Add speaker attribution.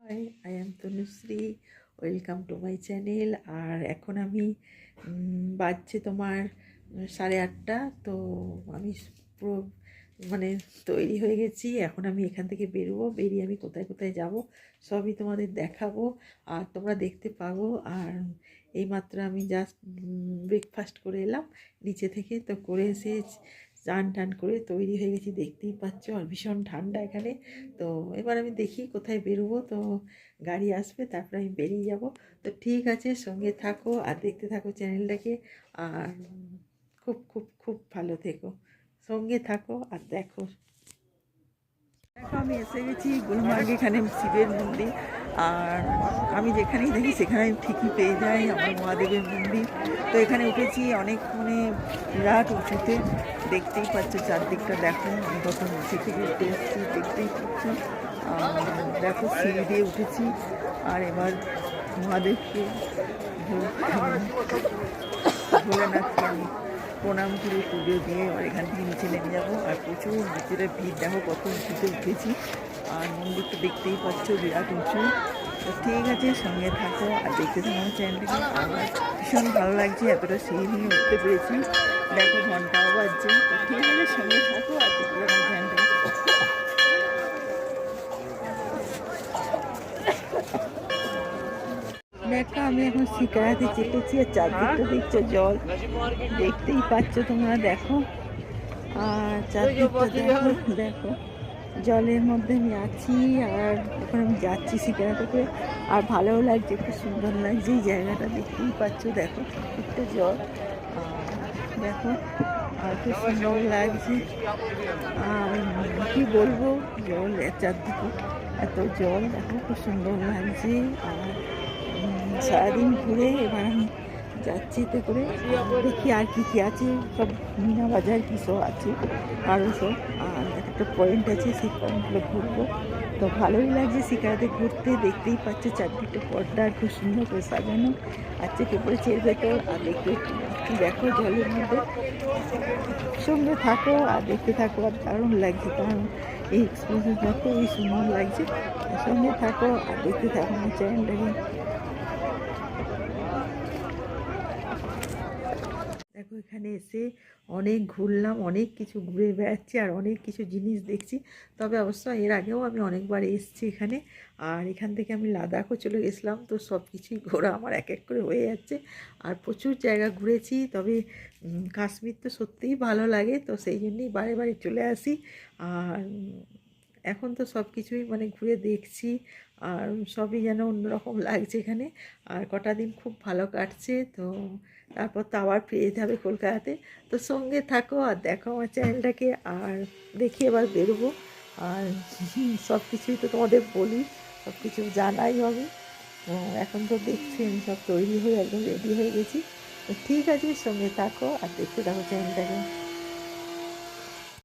Speaker 1: High, I am Tanushree. Welcome to my channel. আর এখন আমি বাজছে তোমার 8:30। তো আমি পুরো মানে তৈরি হয়ে গেছি। এখন আমি এখান থেকে বেরোবো, বেরিয়ে আমি কোথায় কোথায় যাব সবই তোমাদের দেখাবো আর তোমরা দেখতে পাবো। আর এইমাত্র আমি জাস্ট ব্রেকফাস্ট করে এলাম নিচে থেকে, তো করে এসে চান টান করে তৈরি হয়ে গেছি, দেখতেই পাচ্ছ। আর ভীষণ ঠান্ডা এখানে। তো এবার আমি দেখি কোথায় বেরোবো, তো গাড়ি আসবে তারপর আমি বেরিয়ে যাব। তো ঠিক আছে, সঙ্গে থাকো আর দেখতে থাকো চ্যানেলটাকে। আর খুব খুব খুব ভালো থেকো, সঙ্গে থাকো আর দেখো। দেখো আমি এসে গেছি গুলমার্গ, এখানে শিবের মন্দির। আর আমি যেখানেই দেখি সেখানে আমি ঠিকই পেয়ে যাই আমার মহাদেবের মন্দির। তো এখানে উঠেছি অনেক বিরাট উঁচুতে, দেখতেই পাচ্ছ চারদিকটা। দেখো আমি কত নিচে থেকে উঠে এসেছি, দেখতেই পাচ্ছ। দেখো সিঁড়ি দিয়ে উঠেছি। আর এবার মহাদেবকে ভোলানাথকে আমি প্রণাম করে পুজো দিয়ে এবার এখান থেকে নিচে নেমে যাবো। আর প্রচুর নিচের ভিড়, দেখো কত উঁচুতে উঠেছি। আর মন্দিরটা দেখতেই পাচ্ছ বিরাট উঁচু। তো ঠিক আছে, সঙ্গে থাকো আর দেখতে থাকো আমার চ্যানেলটাকে। আমার ভীষণ ভালো লাগছে এতটা সিঁড়ি নিয়ে উঠতে পেরেছি। দেখো ঘন্টাও বাজছে। তো ঠিক আছে, সঙ্গে থাকো আর দেখতে থাকো আমার চ্যানেলটাকে। দেখো আমি এখন শিকারাতে চেপেছি আর চারদিকটা দেখছো জল, দেখতেই পাচ্ছ তোমরা। দেখো আর চারদিকটা দেখো, দেখো জলের মধ্যে আমি আছি। আর এখন আমি যাচ্ছি শিকারাতে করে। আর ভালোও লাগছে, খুব সুন্দর লাগছে এই জায়গাটা, দেখতেই পাচ্ছ। দেখো চারদিকটা জল, দেখো আর খুব সুন্দর লাগছে। আর কি বলবো, জল চারদিকে এত জল, দেখো খুব সুন্দর লাগছে। আর সারাদিন ঘুরে এবার আমি যাচ্ছি এতে করে। দেখি আর কি কি আছে, সব মিনা বাজার কি সব আছে আরও সব। আর একটা পয়েন্ট আছে, সেই পয়েন্টগুলো ঘুরবো। তো ভালোই লাগছে শিকারাতে ঘুরতে, দেখতেই পাচ্ছে চারদিকটা পর্দা আর খুব সুন্দর করে সাজানো। আর চেপে পড়েছে এর ভেতর আর দেখতে দেখো জলের মধ্যে। সঙ্গে থাকো আর দেখতে থাকো, আর দারুণ লাগছে। কারণ এই এক্সপিরিয়েন্স যতই সুন্দর লাগছে, সঙ্গে থাকো আর দেখতে থাকো আমার চ্যানেলটাকে। দেখো এখানে এসে অনেক ঘুরলাম, অনেক কিছু ঘুরে বেড়াচ্ছি আর অনেক কিছু জিনিস দেখছি। তবে অবশ্য এর আগেও আমি অনেকবার এসেছি এখানে। আর এখান থেকে আমি লাদাখও চলে গেছিলাম। তো সব কিছুই ঘোরা আমার এক এক করে হয়ে যাচ্ছে। আর প্রচুর জায়গা ঘুরেছি। তবে কাশ্মীর তো সত্যিই ভালো লাগে, তো সেই জন্যই বারে বারে চলে আসি। আর এখন তো সব কিছুই ঘুরে দেখছি। আর সবই যেন অন্যরকম লাগছে এখানে। আর কটা দিন খুব ভালো কাটছে। তো তারপর তো আবার ফিরে যেতে হবে কলকাতাতে। তো সঙ্গে থাকো আর দেখো আমার চ্যানেলটাকে। আর দেখি এবার বেরোবো। আর সব কিছুই তো তোমাদের বলি, সব কিছু জানাই হবে। এখন তো দেখছি আমি সব তৈরি হয়ে একদম রেডি হয়ে গেছি। তো ঠিক আছে, সঙ্গে থাকো আর দেখতে থাকো চ্যানেলটাকে।